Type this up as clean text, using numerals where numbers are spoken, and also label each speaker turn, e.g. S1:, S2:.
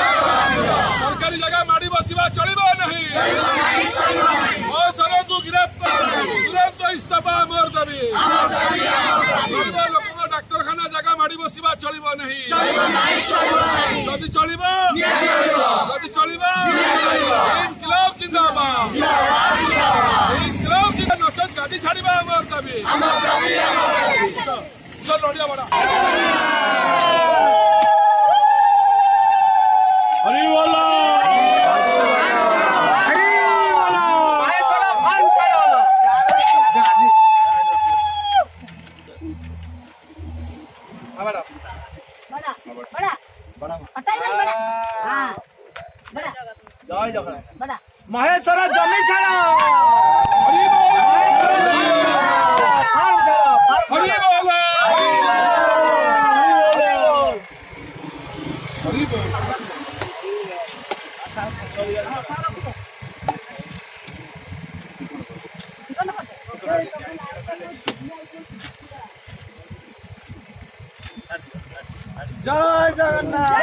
S1: सरकारी जगह माड़ी बसवा चलो नहीं सर को गिरफ्तार तुरंत इस्तीफा मोर दाबी गरीब लोक डाक्तखाना जगह माड़ी बसवा चलो नहीं जदि चलो इनकलाब जिंदाबाद इनकलाब जिंदाबाद नचत गाड़ी छाड़ा मोर दाबी लड़िया बड़ा
S2: हरी बोला जय जगन्नाथ महेश्वर जमी छाड़ा
S1: हरी बोला हरी बोला हरी बोला
S2: जय जगन्नाथ।